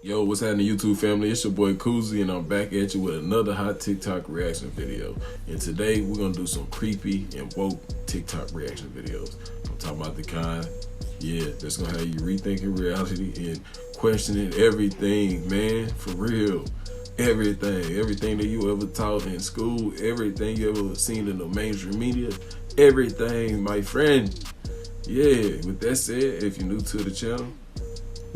Yo, what's happening, YouTube family? It's your boy Koozie, and I'm back at you with another hot TikTok reaction video. And today we're gonna do some creepy and woke TikTok reaction videos. I'm talking about the kind, that's gonna have you rethinking reality and questioning everything, man, for real. Everything that you ever taught in school, everything you ever seen in the mainstream media, everything, my friend. Yeah, with that said, if you're new to the channel,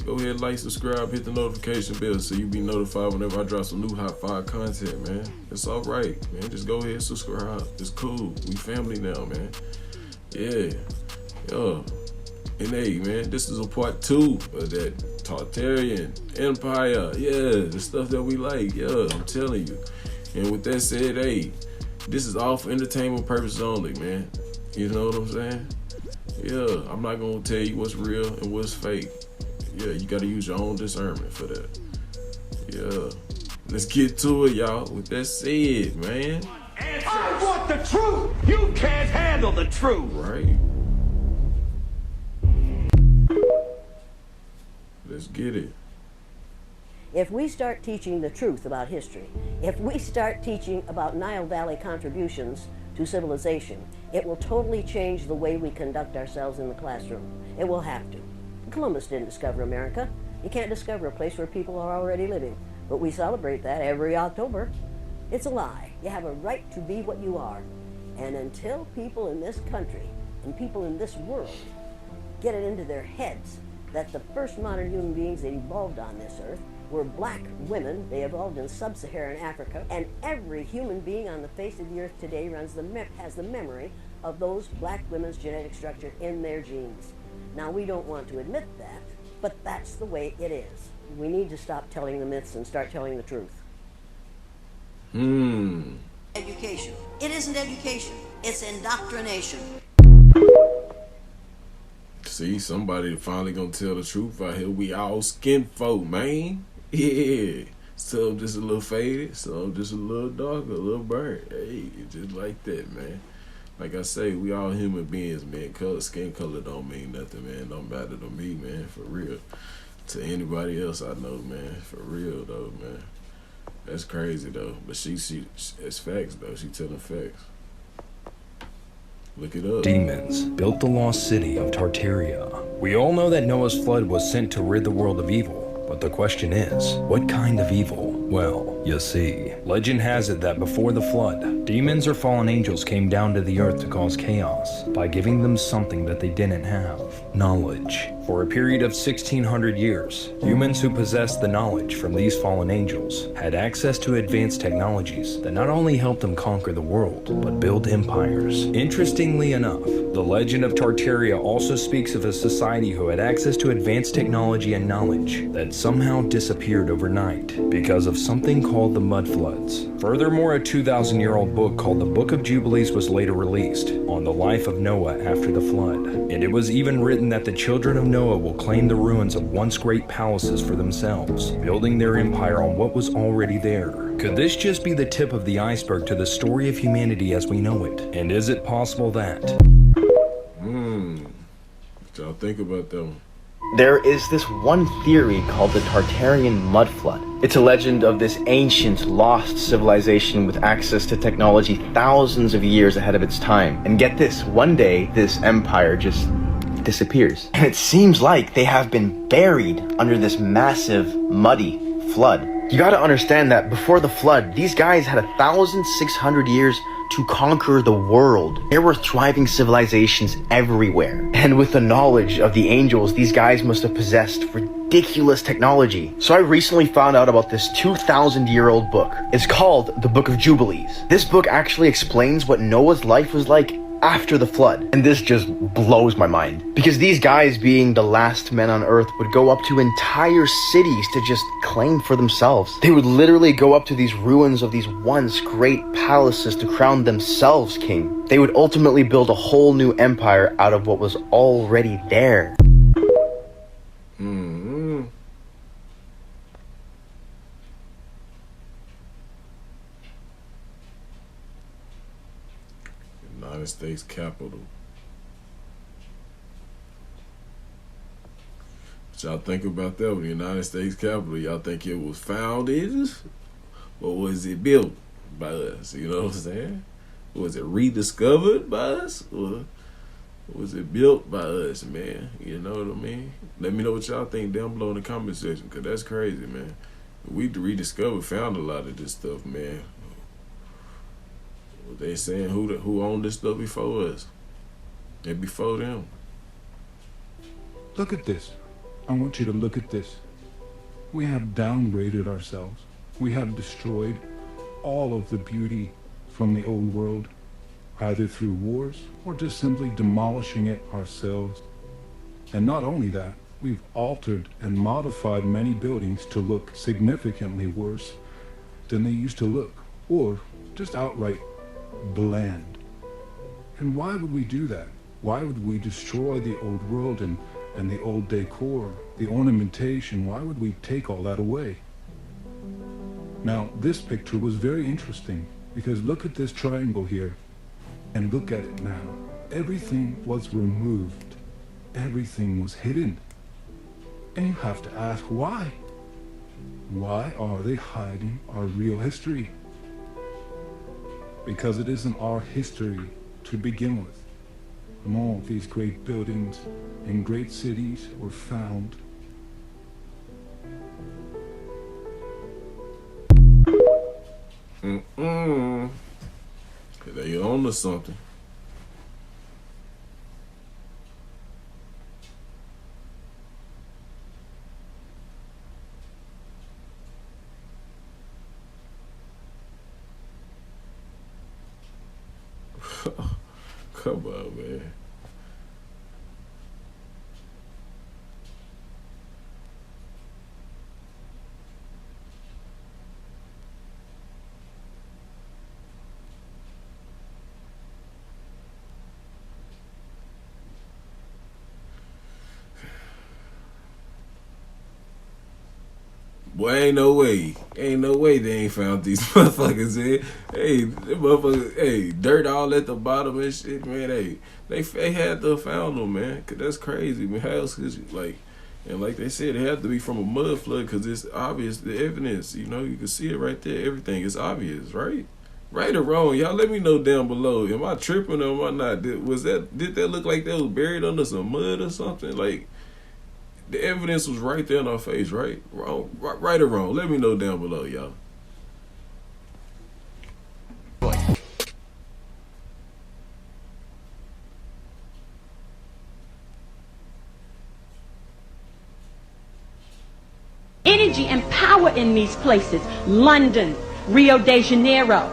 go ahead, like, subscribe, hit the notification bell so you be notified whenever I drop some new hot fire content, man. It's all right, man. Just go ahead, subscribe. It's cool. We family now, man. Yeah. And hey, man, this is a part 2 of that Tartarian Empire. Yeah, the stuff that we like. Yeah, I'm telling you. And with that said, hey, this is all for entertainment purposes only, man. You know what I'm saying? Yeah, I'm not gonna tell you what's real and what's fake. Yeah, you gotta use your own discernment for that. Yeah. Let's get to it, y'all. With that said, man. I want the truth! You can't handle the truth! Right. Let's get it. If we start teaching the truth about history, if we start teaching about Nile Valley contributions to civilization, it will totally change the way we conduct ourselves in the classroom. It will have to. Columbus didn't discover America. You can't discover a place where people are already living, but we celebrate that every October. It's a lie. You have a right to be what you are. And until people in this country and people in this world get it into their heads that the first modern human beings that evolved on this earth were black women, they evolved in sub-Saharan Africa, and every human being on the face of the earth today has the memory of those black women's genetic structure in their genes. Now, we don't want to admit that, but that's the way it is. We need to stop telling the myths and start telling the truth. Education. It isn't education. It's indoctrination. See, somebody finally gonna tell the truth out here. We all skin folk, man. Yeah. Some just a little faded, some just a little darker, a little burnt. Hey, just like that, man. Like I say, we all human beings, man. Skin color don't mean nothing, man. Don't matter to me, man, for real. To anybody else I know, man, for real, though, man. That's crazy, though. But she it's facts, though. She telling facts. Look it up. Demons built the lost city of Tartaria. We all know that Noah's flood was sent to rid the world of evil, but the question is, what kind of evil? Well, you see, legend has it that before the flood, demons or fallen angels came down to the earth to cause chaos by giving them something that they didn't have: knowledge. For a period of 1600 years, humans who possessed the knowledge from these fallen angels had access to advanced technologies that not only helped them conquer the world, but build empires. Interestingly enough, the legend of Tartaria also speaks of a society who had access to advanced technology and knowledge that somehow disappeared overnight because of something called the Mud Floods. Furthermore, a 2,000-year-old book called the Book of Jubilees was later released on the life of Noah after the flood. And it was even written that the children of Noah will claim the ruins of once great palaces for themselves, building their empire on what was already there. Could this just be the tip of the iceberg to the story of humanity as we know it? And is it possible that? What y'all think about that one? There is this one theory called the Tartarian Mud Flood. It's a legend of this ancient, lost civilization with access to technology thousands of years ahead of its time. And get this, one day, this empire just disappears. And it seems like they have been buried under this massive, muddy flood. You gotta understand that before the flood, these guys had 1,600 years to conquer the world. There were thriving civilizations everywhere. And with the knowledge of the angels, these guys must have possessed ridiculous technology. So I recently found out about this 2,000-year-old book. It's called the Book of Jubilees. This book actually explains what Noah's life was like after the flood. And this just blows my mind. Because these guys, being the last men on earth, would go up to entire cities to just claim for themselves. They would literally go up to these ruins of these once great palaces to crown themselves king. They would ultimately build a whole new empire out of what was already there. United States Capitol. What y'all think about that with the United States Capitol? Y'all think it was founded or was it built by us? You know what I'm saying? Was it rediscovered by us or was it built by us, man? You know what I mean? Let me know what y'all think down below in the comment section, because that's crazy, man. We found a lot of this stuff, man. They saying who owned this stuff before us and before them. Look at this. I want you to look at this. We have downgraded ourselves. We have destroyed all of the beauty from the old world, either through wars or just simply demolishing it ourselves. And not only that, we've altered and modified many buildings to look significantly worse than they used to look, or just outright bland. And why would we do that? Why would we destroy the old world and the old decor, the ornamentation? Why would we take all that away? Now, this picture was very interesting because look at this triangle here and look at it now. Everything was removed. Everything was hidden. And you have to ask why? Why are they hiding our real history? Because it isn't our history to begin with. And all these great buildings and great cities were found. They own to something. Come on, man. Boy, ain't no way they ain't found these motherfuckers, man. Hey, them motherfuckers, hey, dirt all at the bottom and shit, man. Hey, they had to have found them, man. Cause that's crazy, man. How else could you, like, and like they said, it had to be from a mud flood, cause it's obvious, the evidence, you know, you can see it right there. Everything is obvious, right? Right or wrong, y'all let me know down below. Am I tripping or am I not? Did that look like that was buried under some mud or something? Like, the evidence was right there in our face, right? Wrong, right or wrong? Let me know down below, y'all. Energy and power in these places. London, Rio de Janeiro.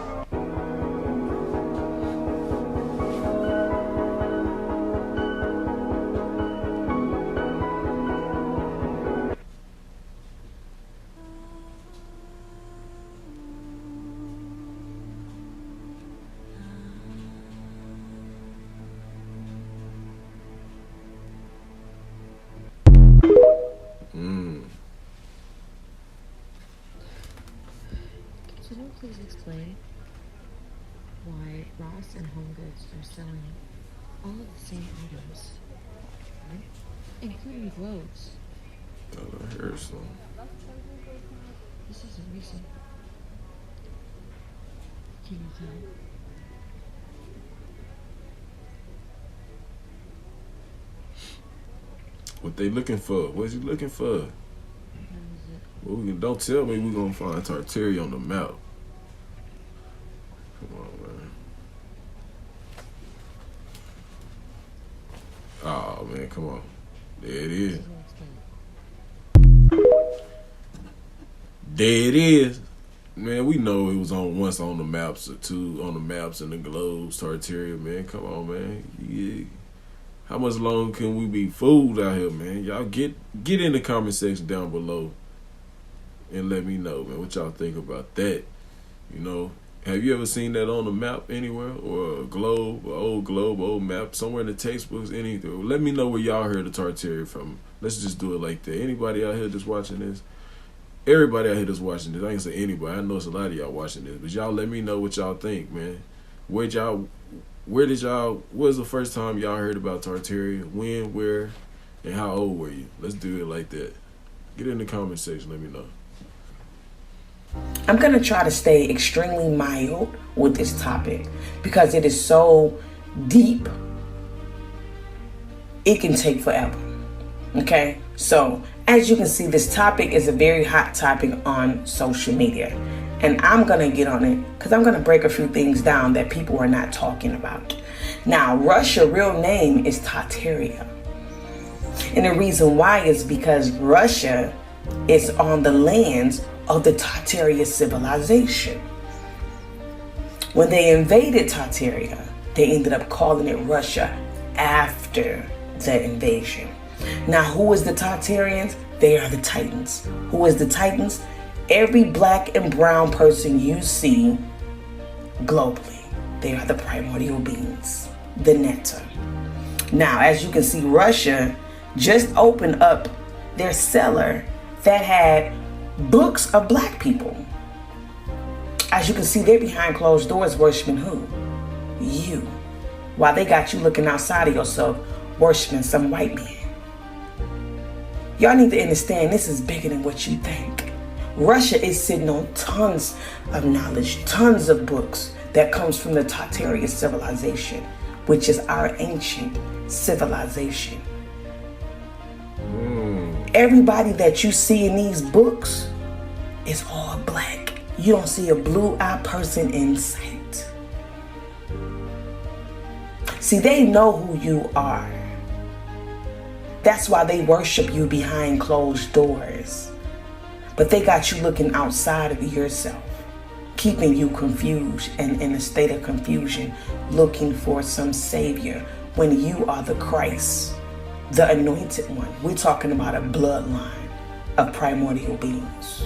Could you please explain why Ross and Home Goods are selling all of the same items, right? Including globes? I heard some. This isn't recent. Can you tell? What they looking for? What's he looking for? Well, don't tell me we're gonna find Tartaria on the map. Come on, man. Oh man, come on. There it is. There it is. Man, we know it was once on the maps or two on the maps and the globes, Tartaria, man. Come on, man. Yeah. How much longer can we be fooled out here, man? Y'all get in the comment section down below and let me know, man, what y'all think about that. You know, have you ever seen that on the map anywhere, or a globe, old map, somewhere in the textbooks, anything? Let me know where y'all heard of Tartaria from. Let's just do it like that. Anybody out here that's watching this? Everybody out here that's watching this. I ain't say anybody. I know it's a lot of y'all watching this, but y'all let me know what y'all think, man. What's the first time y'all heard about Tartaria? When, where, And how old were you? Let's do it like that. Get in the comment section, let me know. I'm going to try to stay extremely mild with this topic because it is so deep. It can take forever. Okay? So, as you can see, this topic is a very hot topic on social media. And I'm going to get on it because I'm going to break a few things down that people are not talking about. Now, Russia's real name is Tartaria. And the reason why is because Russia is on the lands of the Tartarian civilization. When they invaded Tartaria, they ended up calling it Russia after the invasion. Now, who is the Tartarians? They are the Titans. Who is the Titans? Every black and brown person you see globally. They are the primordial beings, the Netta. Now, as you can see, Russia just opened up their cellar that had books of black people. As you can see, they're behind closed doors worshiping who? You. While they got you looking outside of yourself, worshiping some white man. Y'all need to understand this is bigger than what you think. Russia is sitting on tons of knowledge, tons of books that comes from the Tartarian civilization, which is our ancient civilization. Everybody that you see in these books is all black. You don't see a blue-eyed person in sight. See, they know who you are. That's why they worship you behind closed doors. But they got you looking outside of yourself, keeping you confused and in a state of confusion, looking for some savior when you are the Christ, the anointed one. We're talking about a bloodline of primordial beings.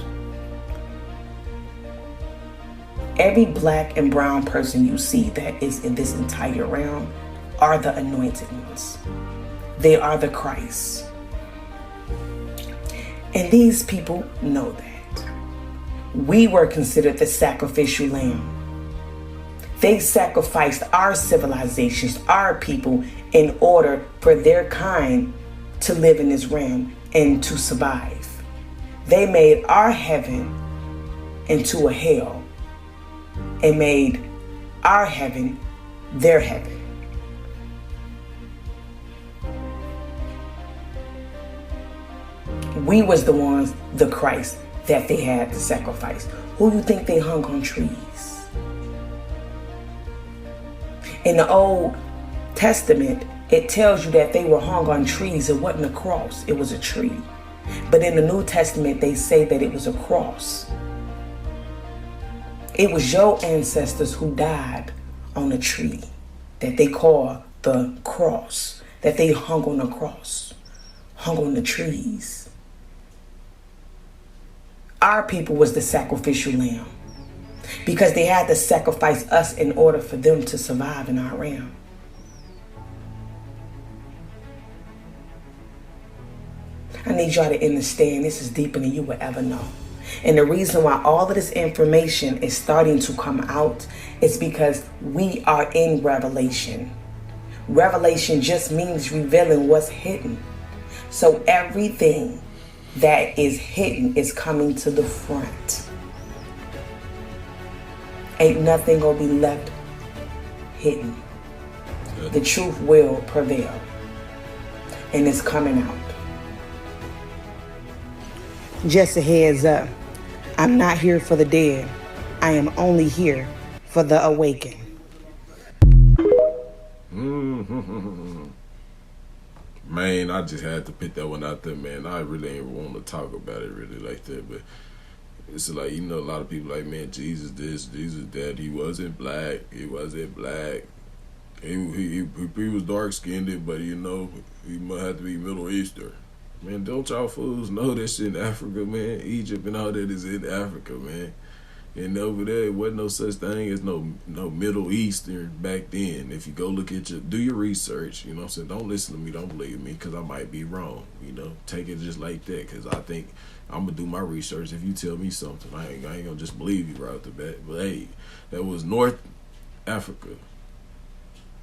Every black and brown person you see that is in this entire realm are the anointed ones. They are the Christ. And these people know that. We were considered the sacrificial lamb. They sacrificed our civilizations, our people, in order for their kind to live in this realm and to survive. They made our heaven into a hell and made our heaven their heaven. We was the ones, the Christ, that they had to sacrifice. Who you think they hung on trees? In the Old Testament, it tells you that they were hung on trees. It wasn't a cross, it was a tree. But in the New Testament, they say that it was a cross. It was your ancestors who died on a tree that they call the cross, that they hung on the cross, hung on the trees. Our people was the sacrificial lamb because they had to sacrifice us in order for them to survive in our realm. I need y'all to understand this is deeper than you will ever know. And the reason why all of this information is starting to come out is because we are in revelation. Revelation just means revealing what's hidden. So everything that is hidden is coming to the front. Ain't nothing gonna be left hidden. The truth will prevail. And it's coming out. Just a heads up, I'm not here for the dead. I am only here for the awakened. Man, I just had to put that one out there, man. I really ain't want to talk about it really like that, but it's like, you know, a lot of people like, man, Jesus this, Jesus that. He wasn't black. He wasn't black. He was dark-skinned, but, you know, he might have to be Middle Eastern. Man, don't y'all fools know that shit in Africa, man? Egypt and all that is in Africa, man. And over there, it wasn't no such thing as no Middle Eastern back then. If you go look at do your research, you know what I'm saying? Don't listen to me, don't believe me, because I might be wrong, you know? Take it just like that, because I think I'm going to do my research. If you tell me something, I ain't going to just believe you right off the bat. But hey, that was North Africa.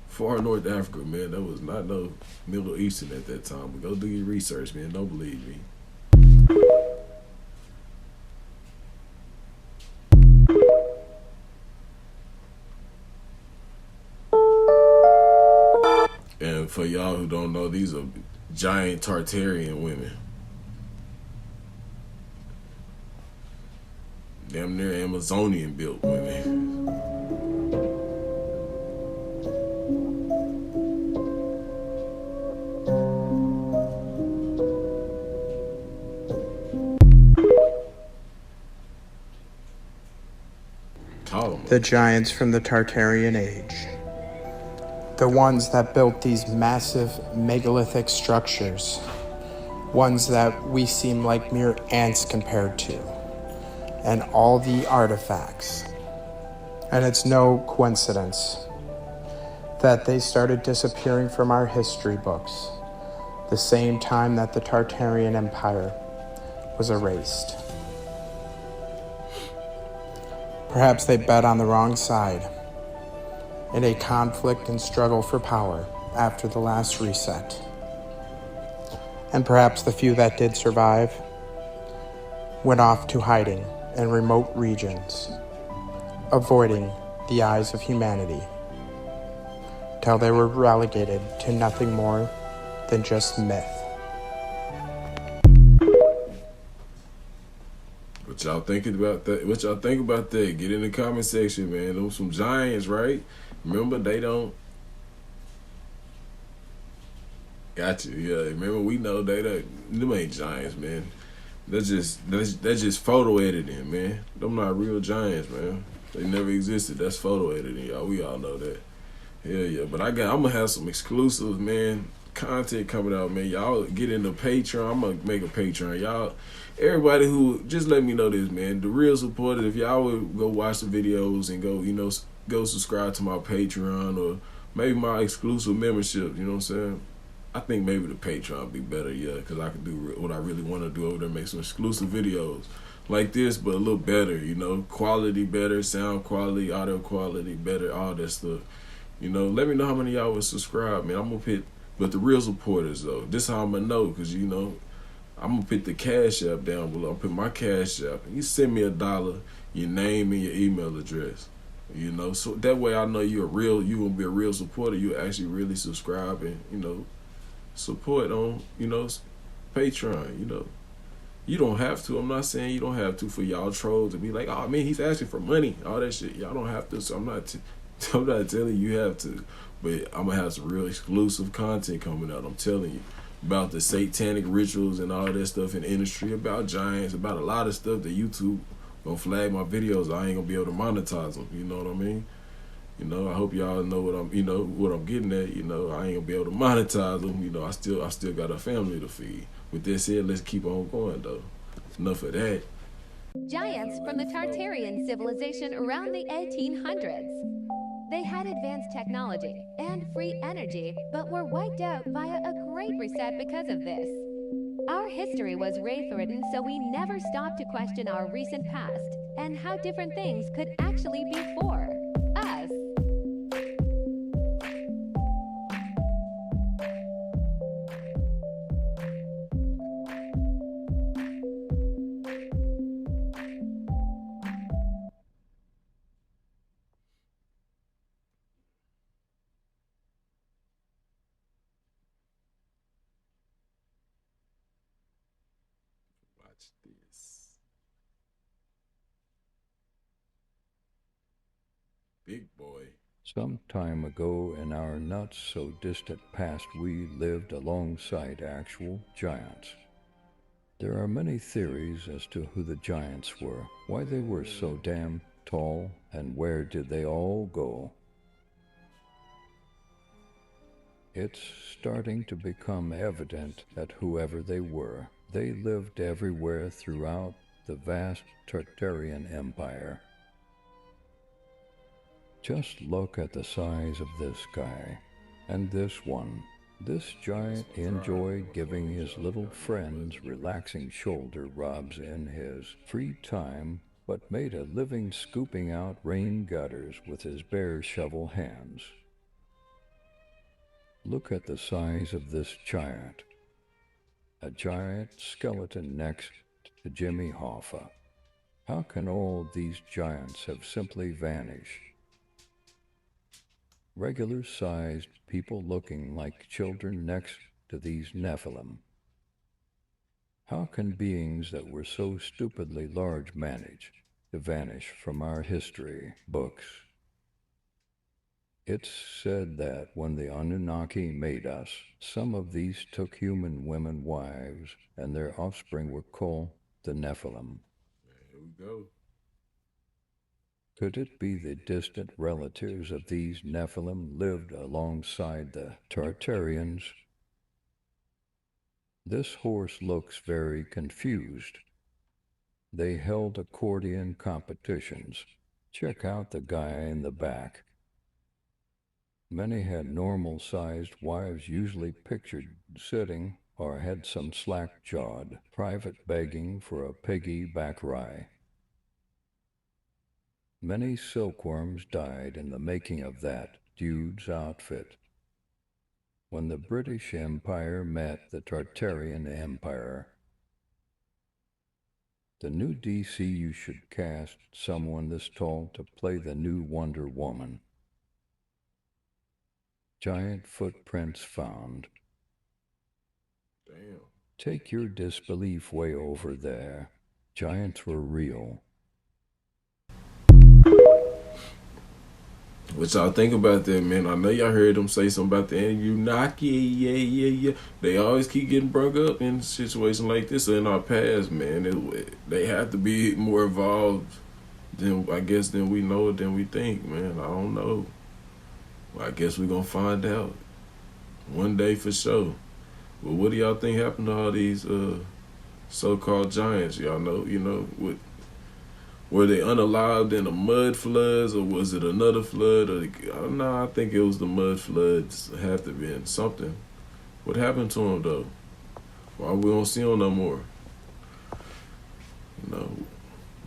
Far North Africa, man. That was not no Middle Eastern at that time. But go do your research, man. Don't believe me. And for y'all who don't know, these are giant Tartarian women. Damn near Amazonian built women. The giants from the Tartarian age. The ones that built these massive megalithic structures. Ones that we seem like mere ants compared to. And all the artifacts. And it's no coincidence that they started disappearing from our history books the same time that the Tartarian Empire was erased. Perhaps they bet on the wrong side in a conflict and struggle for power after the last reset. And perhaps the few that did survive went off to hiding in remote regions, avoiding the eyes of humanity, till they were relegated to nothing more than just myth. What y'all thinking about that? What y'all think about that? Get in the comment section, man. Those some giants, right? Remember, they don't. Got you. Yeah. Remember, we know they don't. Them ain't giants, man. That's just photo editing, man. Them not real giants, man. They never existed. That's photo editing, y'all. We all know that. Hell yeah. But I'm gonna have some exclusive, man, content coming out, man. Y'all get into Patreon. I'm gonna make a Patreon, y'all. Everybody who, just let me know this, man. The real supporters, if y'all would go watch the videos and go, go subscribe to my Patreon or maybe my exclusive membership, you know what I'm saying? I think maybe the Patreon be better, yeah, because I can do what I really want to do over there, make some exclusive videos like this, but a little better, quality better, sound quality, audio quality better, all that stuff. Let me know how many of y'all would subscribe, man. I'm going to pick, but the real supporters, though, this is how I'm going to know, because, I'm going to put the Cash App down below. I'll put my Cash App. You send me $1, your name and your email address. So that way I know you going to be a real supporter. You actually really subscribe and, support on, Patreon, You don't have to. I'm not saying you don't have to for y'all trolls to be like, oh, man, he's asking for money. All that shit. Y'all don't have to. So I'm not telling you have to. But I'm going to have some real exclusive content coming out. I'm telling you. About the satanic rituals and all that stuff in the industry, about giants, about a lot of stuff that YouTube gonna flag my videos. I ain't gonna be able to monetize them. You know what I mean? I hope y'all know what I'm getting at. I ain't gonna be able to monetize them. I still got a family to feed. With that said, let's keep on going though. Enough of that. Giants from the Tartarian civilization around the 1800s. They had advanced technology and free energy, but were wiped out via a great reset because of this. Our history was wraith-ridden, so we never stopped to question our recent past and how different things could actually be for us. Watch this. Big boy. Some time ago in our not so distant past, we lived alongside actual giants. There are many theories as to who the giants were, why they were so damn tall, and where did they all go. It's starting to become evident that whoever they were, they lived everywhere throughout the vast Tartarian Empire. Just look at the size of this guy, and this one. This giant enjoyed giving his little friends relaxing shoulder rubs in his free time, but made a living scooping out rain gutters with his bare shovel hands. Look at the size of this giant. A giant skeleton next to Jimmy Hoffa. How can all these giants have simply vanished? Regular-sized people looking like children next to these Nephilim. How can beings that were so stupidly large manage to vanish from our history books? It's said that when the Anunnaki made us, some of these took human women wives, and their offspring were called the Nephilim. Here we go. Could it be the distant relatives of these Nephilim lived alongside the Tartarians? This horse looks very confused. They held accordion competitions. Check out the guy in the back. Many had normal-sized wives, usually pictured sitting, or had some slack-jawed, private begging for a piggy-back rye. Many silkworms died in the making of that dude's outfit. When the British Empire met the Tartarian Empire, the new DC you should cast someone this tall to play the new Wonder Woman. Giant footprints found. Damn. Take your disbelief way over there. Giants were real. What y'all think about that, man? I know y'all heard them say something about the Anunnaki. Yeah. They always keep getting brought up in situations like this in our past, man. They have to be more evolved than, I guess, than we know it, than we think, man. I don't know. Well, I guess we're going to find out one day for sure. Well, what do y'all think happened to all these so-called giants? Y'all know, were they unalived in the mud floods, or was it another flood? I don't know. I think it was the mud floods. It had to have been something. What happened to them, though? Why we don't see them no more?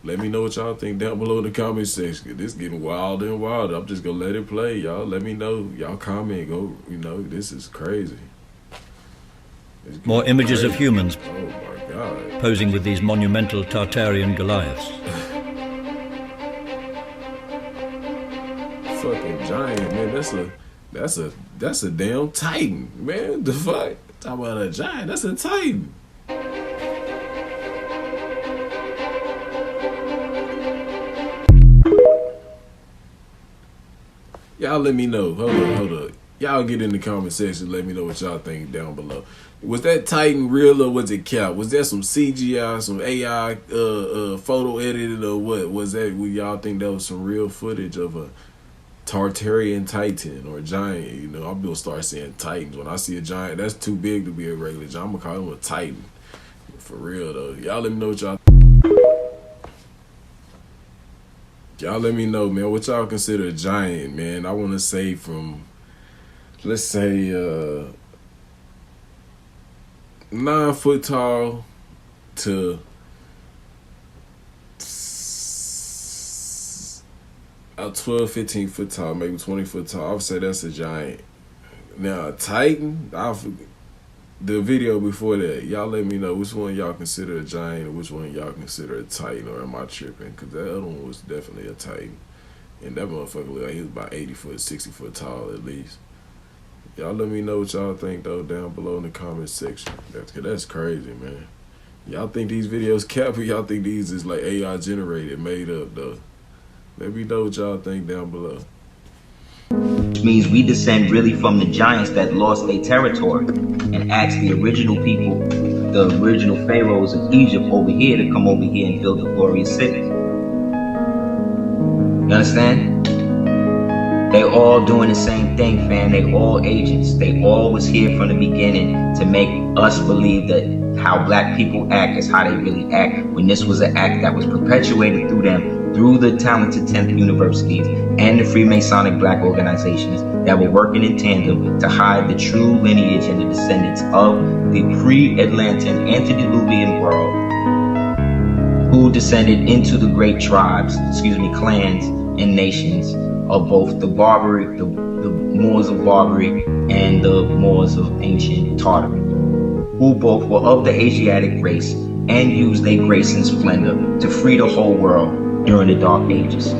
Let me know what y'all think down below in the comment section. This is getting wilder and wilder. I'm just going to let it play, y'all. Let me know. Y'all comment. Go, this is crazy. More images of humans oh my God, posing with these monumental Tartarian Goliaths. Fucking giant, man. That's a damn titan, man. The fuck? Talk about a giant. That's a titan. Y'all let me know. Hold up. Y'all get in the comment section. Let me know what y'all think down below. Was that Titan real or was it cap? Was that some CGI, some AI photo edited, or what? Was that, y'all think that was some real footage of a Tartarian Titan or giant? I'm gonna start saying Titans. When I see a giant, that's too big to be a regular giant. I'm gonna call him a Titan. For real though. Y'all let me know what y'all. Y'all let me know, man, what y'all consider a giant, man. I want to say from, let's say, 9 foot tall to 12, 15 foot tall, maybe 20 foot tall. I would say that's a giant. Now, a Titan, the video before that, y'all let me know which one y'all consider a giant and which one y'all consider a Titan, or am I tripping? Because that other one was definitely a Titan. And that motherfucker looked like he was about 80 foot, 60 foot tall at least. Y'all let me know what y'all think, though, down below in the comment section. That's crazy, man. Y'all think these videos cap, or y'all think these is like AI generated, made up, though? Let me know what y'all think down below. Which means we descend really from the giants that lost their territory and asked the original people, the original pharaohs of Egypt over here to come over here and build the glorious city. You understand? They all doing the same thing, fam. They all agents. They all was here from the beginning to make us believe that how black people act is how they really act, when this was an act that was perpetuated through them, through the talented 10th universities and the Freemasonic black organizations that were working in tandem to hide the true lineage and the descendants of the pre-Atlantean antediluvian world, who descended into the great tribes, clans and nations of both the Barbary, the Moors of Barbary, and the Moors of ancient Tartary, who both were of the Asiatic race and used their grace and splendor to free the whole world during the Dark Ages.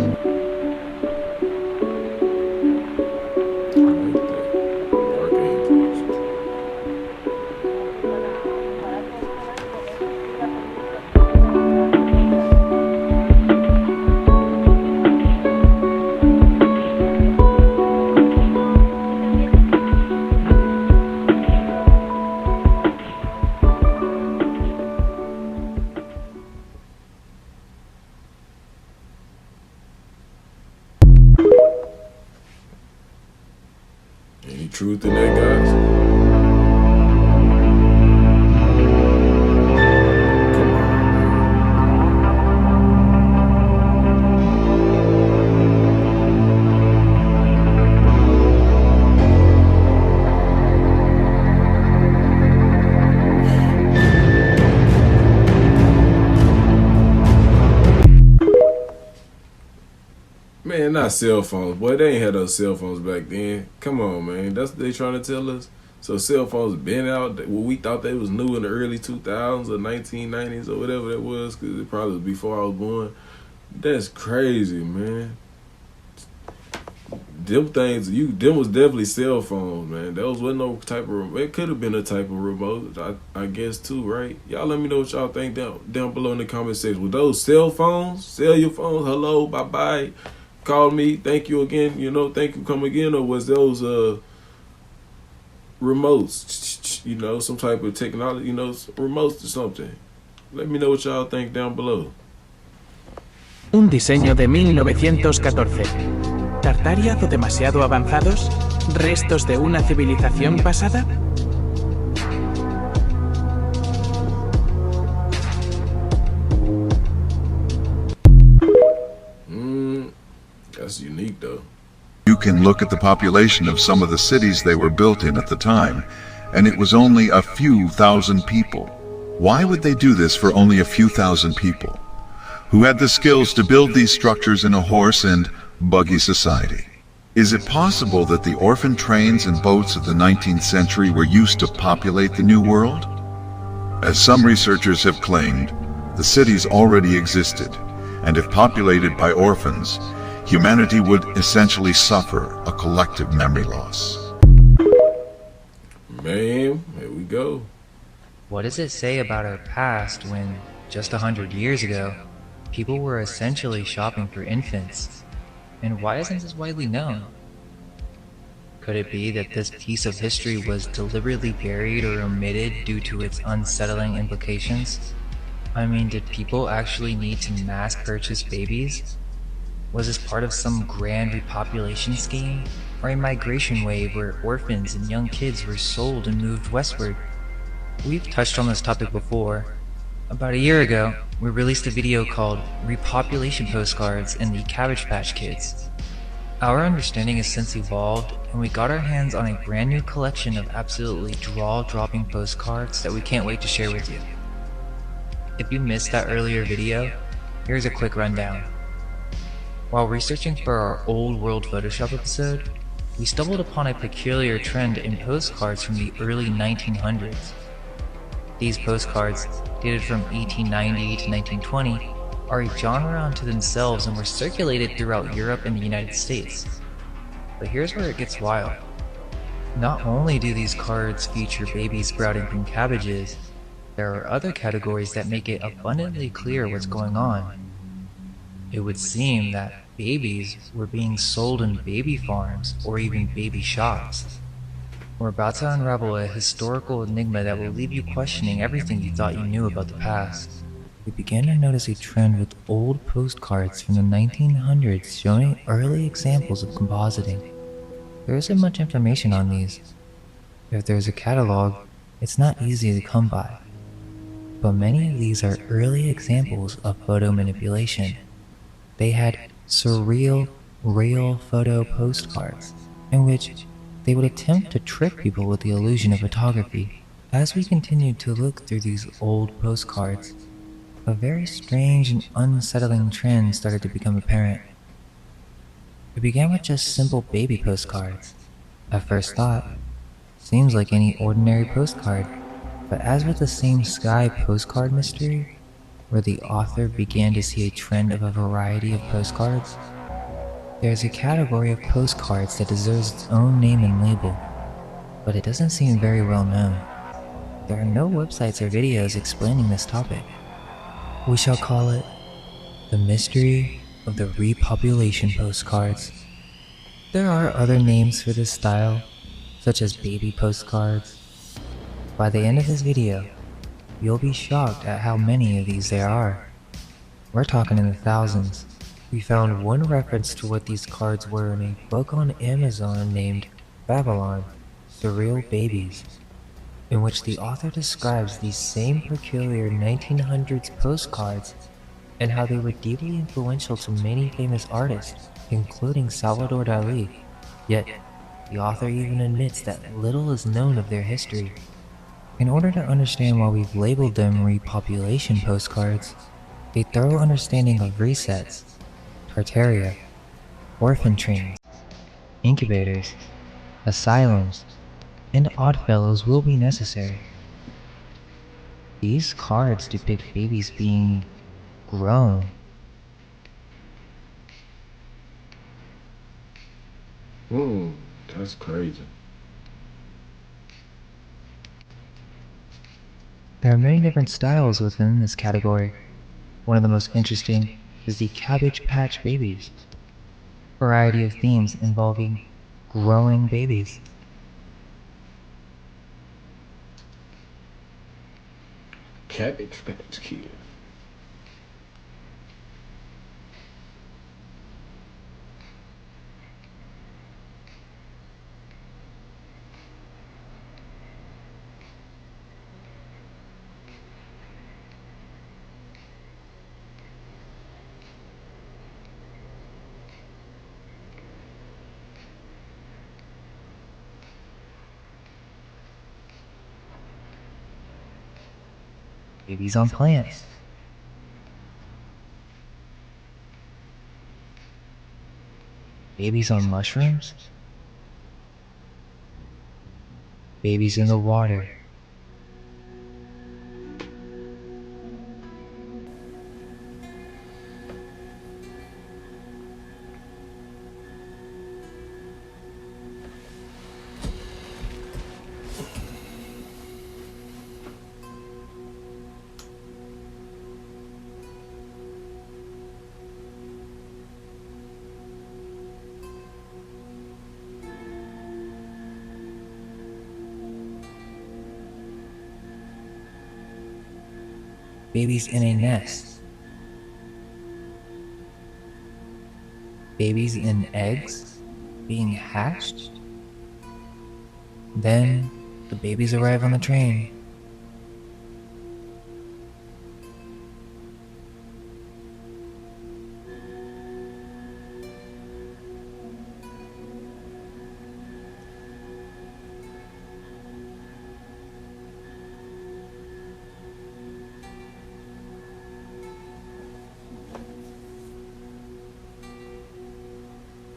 Any truth in that, guys? Man, not cell phones. Boy, they ain't had those cell phones back then. Come on, man. That's what they trying to tell us. So cell phones been out. Well, we thought they was new in the early 2000s or 1990s or whatever that was, because it probably was before I was born. That's crazy, man. Them things, them was definitely cell phones, man. Those wasn't no type of remote. It could have been a type of remote, I guess, too, right? Y'all let me know what y'all think down below in the comment section. With those cell phones, cellular phones, hello, bye-bye, call me, thank you again, thank you, come again, or was those remotes, some type of technology, remotes or something? Let me know what y'all think down below. Un diseño de 1914. ¿Tartarias o demasiado avanzados? ¿Restos de una civilización pasada? That's unique, though. You can look at the population of some of the cities they were built in at the time, and it was only a few thousand people. Why would they do this for only a few thousand people? Who had the skills to build these structures in a horse and buggy society? Is it possible that the orphan trains and boats of the 19th century were used to populate the New World? As some researchers have claimed, the cities already existed, and if populated by orphans, humanity would essentially suffer a collective memory loss. Man, here we go. What does it say about our past when, just 100 years ago, people were essentially shopping for infants? And why isn't this widely known? Could it be that this piece of history was deliberately buried or omitted due to its unsettling implications? I mean, did people actually need to mass purchase babies? Was this part of some grand repopulation scheme, or a migration wave where orphans and young kids were sold and moved westward? We've touched on this topic before. About a year ago, we released a video called Repopulation Postcards and the Cabbage Patch Kids. Our understanding has since evolved, and we got our hands on a brand new collection of absolutely jaw-dropping postcards that we can't wait to share with you. If you missed that earlier video, here's a quick rundown. While researching for our Old World Photoshop episode, we stumbled upon a peculiar trend in postcards from the early 1900s. These postcards, dated from 1890 to 1920, are a genre unto themselves and were circulated throughout Europe and the United States. But here's where it gets wild. Not only do these cards feature babies sprouting from cabbages, there are other categories that make it abundantly clear what's going on. It would seem that babies were being sold in baby farms or even baby shops. We're about to unravel a historical enigma that will leave you questioning everything you thought you knew about the past. We began to notice a trend with old postcards from the 1900s showing early examples of compositing. There isn't much information on these. If there's a catalog, it's not easy to come by. But many of these are early examples of photo manipulation. They had surreal, real photo postcards, in which they would attempt to trick people with the illusion of photography. As we continued to look through these old postcards, a very strange and unsettling trend started to become apparent. It began with just simple baby postcards. At first thought, Seems like any ordinary postcard, but as with the same sky postcard mystery, where the author began to see a trend of a variety of postcards, there's a category of postcards that deserves its own name and label, but it doesn't seem very well known. There are no websites or videos explaining this topic. We shall call it the mystery of the repopulation postcards. There are other names for this style, such as baby postcards. By the end of this video, you'll be shocked at how many of these there are. We're talking in the thousands. We found one reference to what these cards were in a book on Amazon named Babylon, Surreal Babies, in which the author describes these same peculiar 1900s postcards and how they were deeply influential to many famous artists, including Salvador Dali. Yet, the author even admits that little is known of their history. In order to understand why we've labeled them repopulation postcards, a thorough understanding of resets, Tartaria, Orphan Trains, incubators, asylums, and oddfellows will be necessary. These cards depict babies being grown. That's crazy. There are many different styles within this category. One of the most interesting is the Cabbage Patch Babies, a variety of themes involving growing babies. Cabbage Patch Kid. Babies on plants. Babies on mushrooms. Babies in the water. Babies in a nest. Babies in eggs being hatched. Then the babies arrive on the train.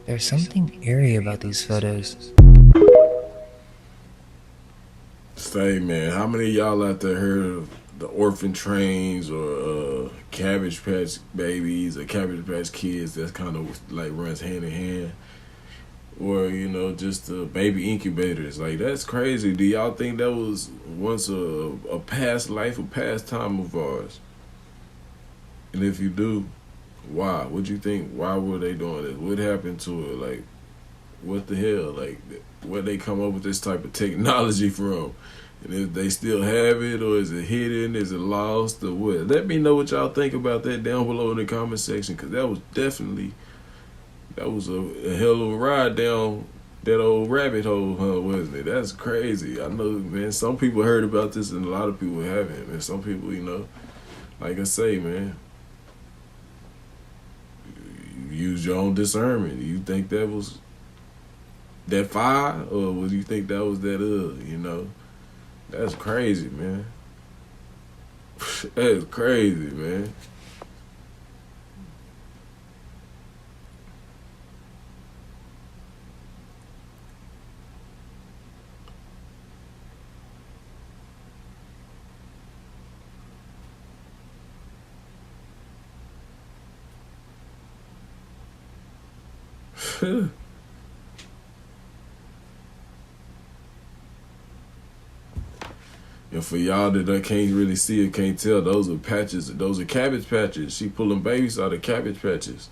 There's something eerie about these photos. Say, man, how many of y'all out there heard of the Orphan Trains or Cabbage Patch Babies or Cabbage Patch Kids? That's kind of like runs hand in hand. Or, you know, just baby incubators. Like, that's crazy. Do y'all think that was once a past life, a past time of ours? And if you do, why? What you think? Why were they doing this? What happened to it? Like, what the hell? Like, where they come up with this type of technology from? And if they still have it, or is it hidden? Is it lost, or what? Let me know what y'all think about that down below in the comment section, because that was definitely, that was a hell of a ride down that old rabbit hole, huh, wasn't it? That's crazy. I know, man, some people heard about this and a lot of people haven't. And some people, you know, like I say, man, use your own discernment. Do you think that was that fire, or would you think that was that you know? That's crazy, man. That's crazy, man. And for y'all that can't really see it, can't tell, those are patches. Those are cabbage patches. She pulling babies out of cabbage patches.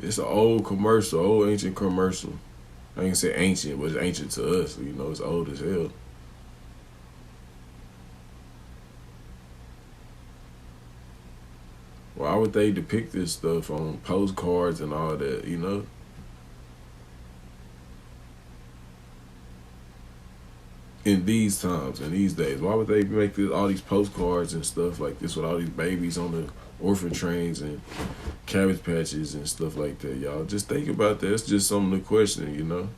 It's an old commercial, old ancient commercial. I ain't say ancient, but it's ancient to us. You know, it's old as hell. Why would they depict this stuff on postcards and all that, you know? In these times, in these days, why would they make all these postcards and stuff like this with all these babies on the orphan trains and cabbage patches and stuff like that, y'all? Just think about that. It's just something to question, you know?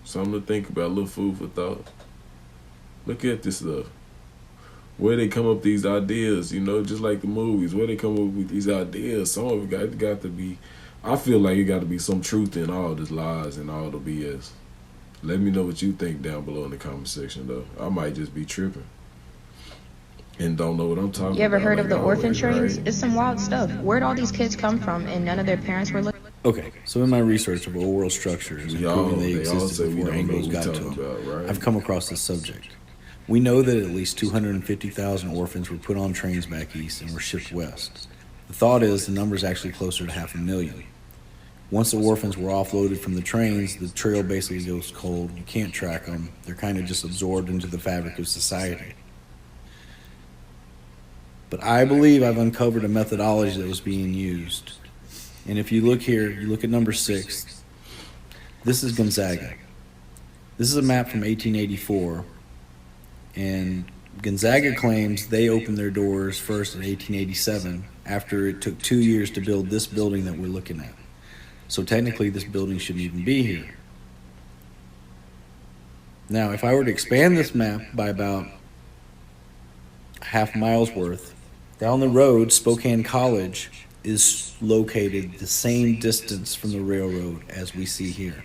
Something to think about, a little food for thought. Look at this stuff. Where they come up with these ideas, you know, just like the movies, where they come up with these ideas, some of it got to be, I feel like it got to be some truth in all this lies and all the BS. Let me know what you think down below in the comment section, though. I might just be tripping and don't know what I'm talking about. You ever heard of the Orphan Trains? It's some wild stuff. Where'd all these kids come from and none of their parents were looking? Okay, so in my research of old world structures and proving they existed before Anglos got to them, right? I've come across this subject. We know that at least 250,000 orphans were put on trains back east and were shipped west. The thought is the number is actually closer to 500,000. Once the orphans were offloaded from the trains, the trail basically goes cold. You can't track them. They're kind of just absorbed into the fabric of society. But I believe I've uncovered a methodology that was being used. And if you look here, you look at number 6. This is Gonzaga. This is a map from 1884. And Gonzaga claims they opened their doors first in 1887 after it took 2 years to build this building that we're looking at. So technically this building shouldn't even be here. Now, if I were to expand this map by about half mile's worth, down the road, Spokane College is located the same distance from the railroad as we see here.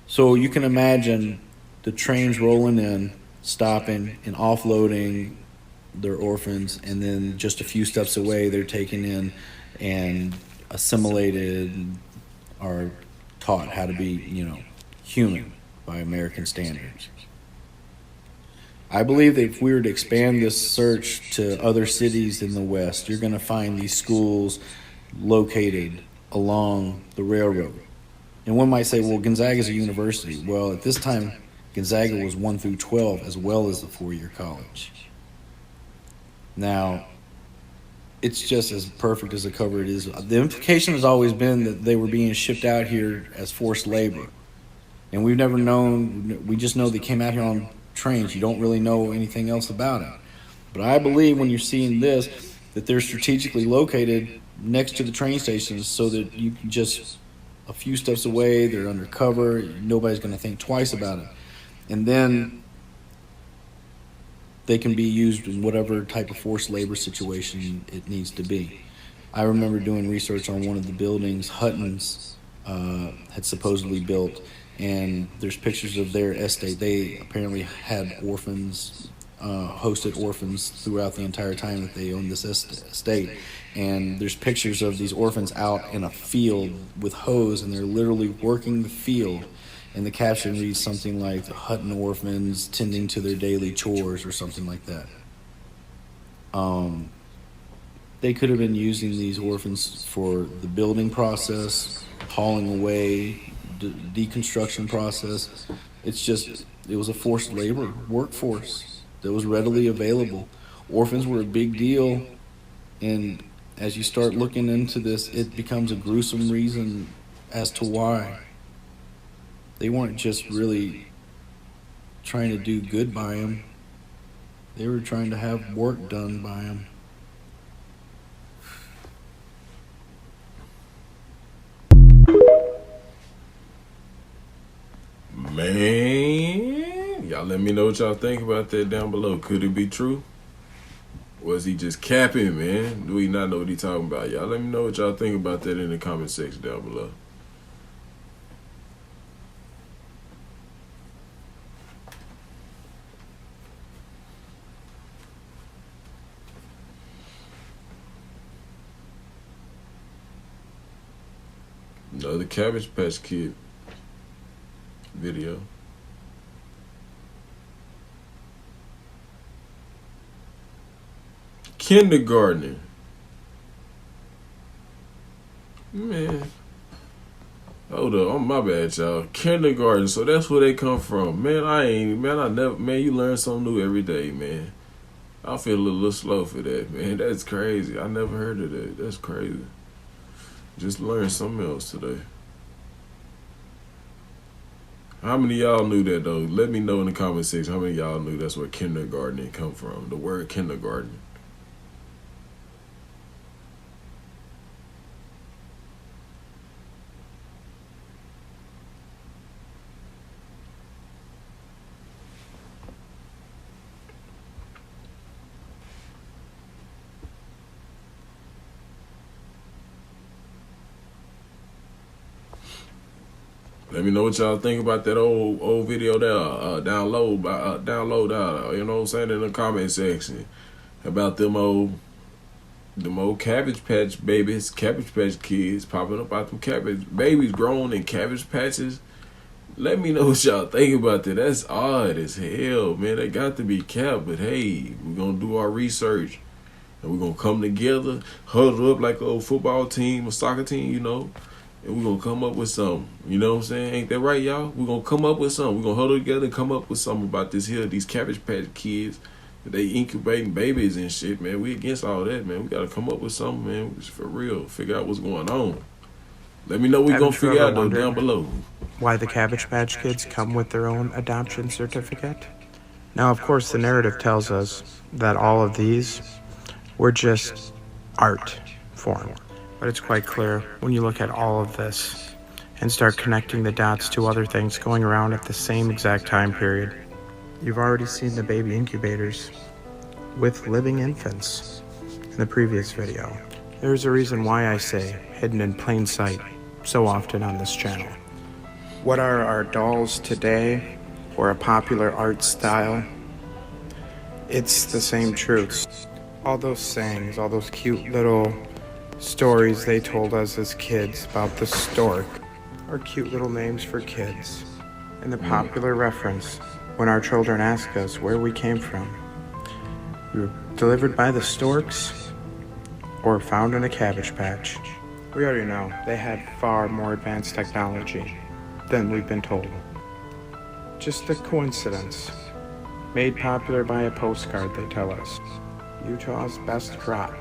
So you can imagine the trains rolling in, stopping and offloading their orphans, and then just a few steps away they're taken in and assimilated or taught how to be, you know, human by American standards. I believe that if we were to expand this search to other cities in the West, you're going to find these schools located along the railroad. And one might say, well, Gonzaga is a university. Well, at this time, Gonzaga was 1 through 12 as well as the 4-year college. Now, it's just as perfect as the cover it is. The implication has always been that they were being shipped out here as forced labor. And we've never known, we just know they came out here on trains. You don't really know anything else about it. But I believe when you're seeing this, that they're strategically located next to the train stations so that you can just, a few steps away, they're undercover, nobody's going to think twice about it. And then they can be used in whatever type of forced labor situation it needs to be. I remember doing research on one of the buildings Huttons had supposedly built, and there's pictures of their estate. They apparently had orphans, hosted orphans throughout the entire time that they owned this estate. And there's pictures of these orphans out in a field with hose, and they're literally working the field. And the caption reads something like, the Hutton orphans tending to their daily chores or something like that. They could have been using these orphans for the building process, hauling away, deconstruction process. It's just, it was a forced labor workforce that was readily available. Orphans were a big deal, and as you start looking into this, it becomes a gruesome reason as to why. They weren't just really trying to do good by them. They were trying to have work done by them. Man, y'all let me know what y'all think about that down below. Could it be true? Was he just capping, man? Do we not know what he talking about? Y'all let me know what y'all think about that in the comment section down below. Another Cabbage Patch Kid video. Kindergarten. Man. Hold up, oh, my bad, y'all. Kindergarten, so that's where they come from. Man, you learn something new every day, man. I feel a little slow for that, man. That's crazy. I never heard of that. That's crazy. Just learned something else today. How many of y'all knew that, though? Let me know in the comment section how many of y'all knew that's where kindergarten come from. The word kindergarten. Let me know what y'all think about that old video there. Download, you know what I'm saying, in the comment section about them old Cabbage Patch babies, Cabbage Patch kids popping up out them cabbage babies grown in cabbage patches. Let me know what y'all think about that. That's odd as hell, man. They got to be kept, but hey, we're gonna do our research and we're gonna come together, huddle up like an old football team or soccer team, you know. And we're going to come up with something. You know what I'm saying? Ain't that right, y'all? We're going to come up with something. We're going to huddle together and come up with something about this here, these Cabbage Patch kids. They incubating babies and shit, man. We against all that, man. We got to come up with something, man. For real. Figure out what's going on. Let me know what we're going to figure out, though, down below. Why the Cabbage Patch Kids come with their own adoption certificate? Now, of course, the narrative tells us that all of these were just art form. But it's quite clear when you look at all of this and start connecting the dots to other things going around at the same exact time period. You've already seen the baby incubators with living infants in the previous video. There's a reason why I say hidden in plain sight so often on this channel. What are our dolls today or a popular art style? It's the same truths. All those sayings, all those cute little stories they told us as kids about the stork are cute little names for kids. And the popular reference when our children ask us where we came from. We were delivered by the storks or found in a cabbage patch. We already know they had far more advanced technology than we've been told. Just a coincidence. Made popular by a postcard, they tell us. Utah's best crop.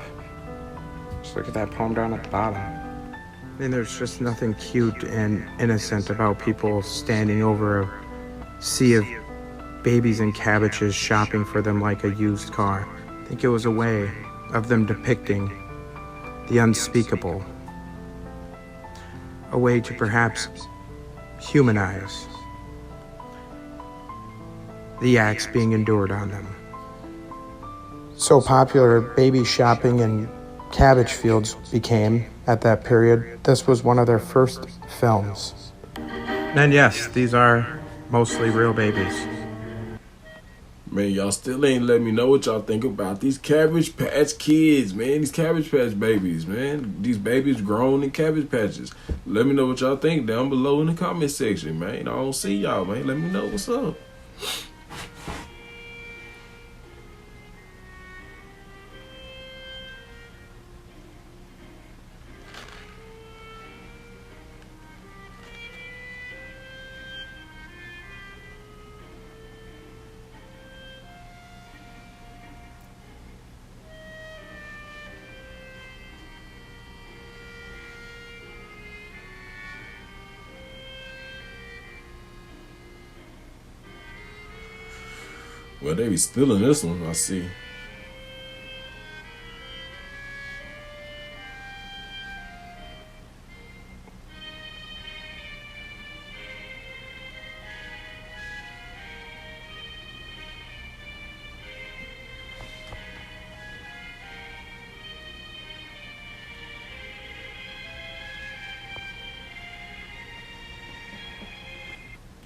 Just look at that poem down at the bottom. I mean, there's just nothing cute and innocent about people standing over a sea of babies and cabbages shopping for them like a used car. I think it was a way of them depicting the unspeakable. A way to perhaps humanize the acts being endured on them. So popular baby shopping and cabbage fields became at that period. This was one of their first films. And yes, these are mostly real babies. Man, y'all still ain't let me know what y'all think about these Cabbage Patch kids, man. These Cabbage Patch babies, man. These babies grown in cabbage patches. Let me know what y'all think down below in the comment section, man. I don't see y'all, man. Let me know what's up. Well, they be stealing this one, I see.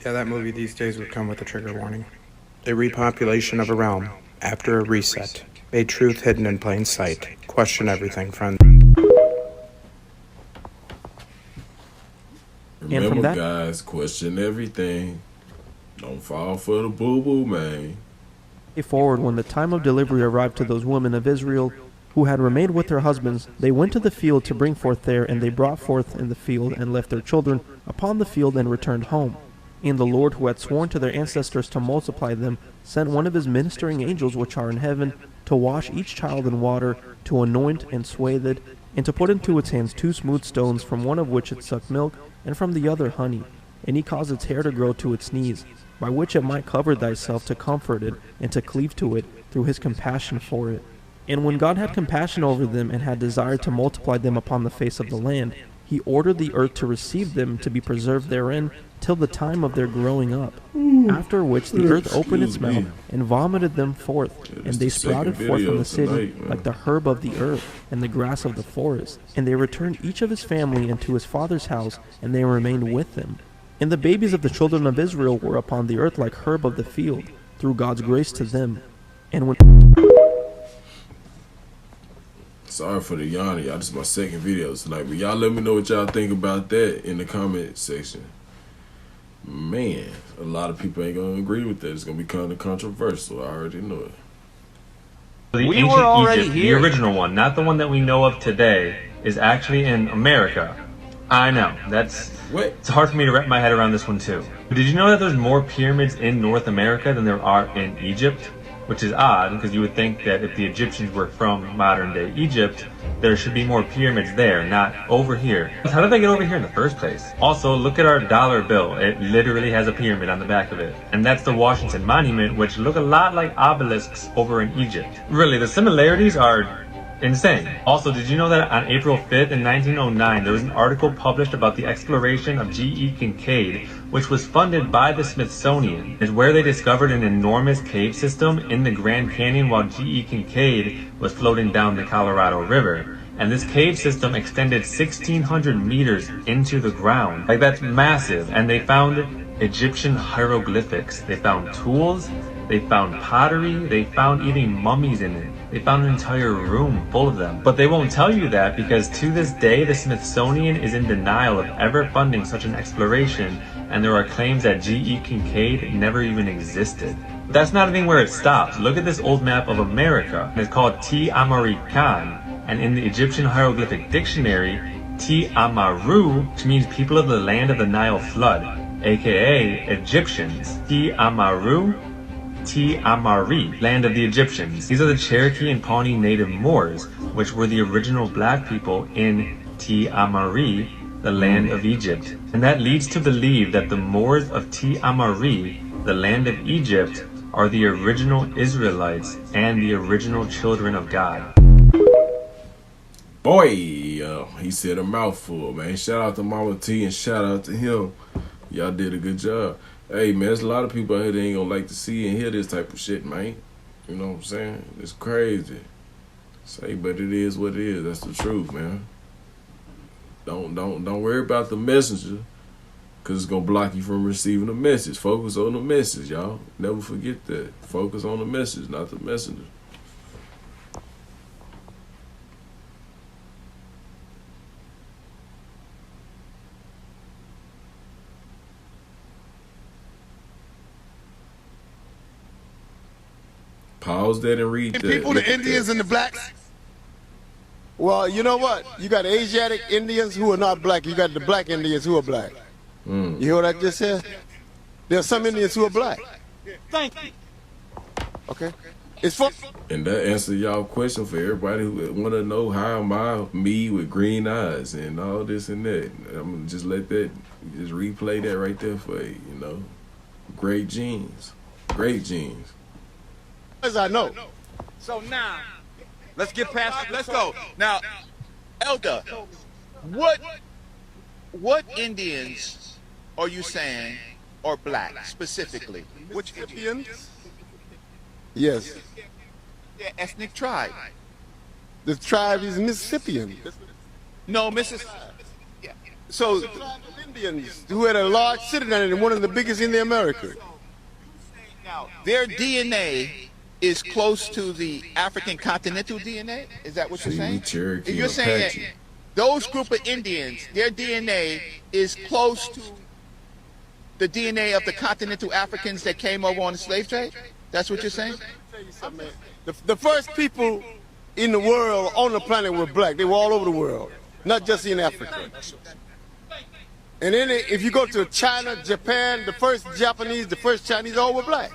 Yeah, that movie these days would come with a trigger warning. A repopulation of a realm, after a reset, a truth hidden in plain sight. Question everything, friend. Remember, from that, guys, question everything. Don't fall for the boo-boo, man. forward, when the time of delivery arrived to those women of Israel who had remained with their husbands, they went to the field to bring forth there, and they brought forth in the field, and left their children upon the field, and returned home. And the Lord, who had sworn to their ancestors to multiply them, sent one of his ministering angels which are in heaven, to wash each child in water, to anoint and swathe it, and to put into its hands 2 smooth stones, from one of which it sucked milk, and from the other honey. And he caused its hair to grow to its knees, by which it might cover thyself, to comfort it, and to cleave to it, through his compassion for it. And when God had compassion over them, and had desired to multiply them upon the face of the land, he ordered the earth to receive them, to be preserved therein, till the time of their growing up. After which the earth opened its mouth, and vomited them forth, and they sprouted forth from the city, like the herb of the earth, and the grass of the forest. And they returned each of his family into his father's house, and they remained with them. And the babies of the children of Israel were upon the earth like herb of the field, through God's grace to them. And when... Sorry for the yawning, y'all. This is my second video tonight, but y'all let me know what y'all think about that in the comment section. Man, a lot of people ain't gonna agree with that. It's gonna be kind of controversial. I already know it. The we were already Egypt, here. The original one, not the one that we know of today, is actually in America. I know, it's hard for me to wrap my head around this one too. But did you know that there's more pyramids in North America than there are in Egypt? Which is odd, because you would think that if the Egyptians were from modern day Egypt, there should be more pyramids there, not over here. How did they get over here in the first place? Also, look at our dollar bill. It literally has a pyramid on the back of it. And that's the Washington Monument, which look a lot like obelisks over in Egypt. Really, the similarities are insane. Also, did you know that on April 5th in 1909, there was an article published about the exploration of G.E. Kincaid, which was funded by the Smithsonian. It's where they discovered an enormous cave system in the Grand Canyon while G.E. Kincaid was floating down the Colorado River. And this cave system extended 1,600 meters into the ground. Like, that's massive. And they found Egyptian hieroglyphics. They found tools. They found pottery. They found even mummies in it. They found an entire room full of them. But they won't tell you that because to this day, the Smithsonian is in denial of ever funding such an exploration, and there are claims that G.E. Kincaid never even existed. But that's not even where it stops. Look at this old map of America. It's called T. Amarikan, and in the Egyptian hieroglyphic dictionary, T. Amaru, which means people of the land of the Nile flood, aka Egyptians. T. Amaru, T. Amari, land of the Egyptians. These are the Cherokee and Pawnee native Moors, which were the original black people in T. Amari, the land of Egypt. And that leads to believe that the Moors of T. Amari, the land of Egypt, are the original Israelites and the original children of God. Boy, he said a mouthful, man. Shout out to Mama T and shout out to him. Y'all did a good job. Hey, man, there's a lot of people out here that ain't gonna like to see and hear this type of shit, man. You know what I'm saying? It's crazy. Say, but it is what it is. That's the truth, man. Don't worry about the messenger, cause it's gonna block you from receiving the message. Focus on the message, y'all. Never forget that. Focus on the message, not the messenger. Pause that and read that. People, the Indians and the blacks. Well, you know what? You got Asiatic Indians who are not black. You got the black Indians who are black. You hear what I just said? There are some Indians who are black. Thank you. Okay. It's fun. And that answers y'all question for everybody who want to know how am I me with green eyes and all this and that. I'm gonna just let that, just replay that right there for you. You know, great genes, great genes. As I know. So now, let's get past it. Let's go. Now, Elder, what Indians are you saying are black specifically? Which Indians? Yes. Their ethnic tribe. The tribe is Mississippian. No, Mississippi. So, Indians who had a large citadel and one of the biggest in the America. Now, their DNA is close to the African continental DNA? Is that what you're saying? Cherokee, you're saying those group of Indians, their DNA is close to the DNA of the continental Africans that came over on the slave trade? That's what you're saying? The first people in the world on the planet were black. They were all over the world, not just in Africa. And then if you go to China, Japan, the first Japanese, the first Chinese, all were black.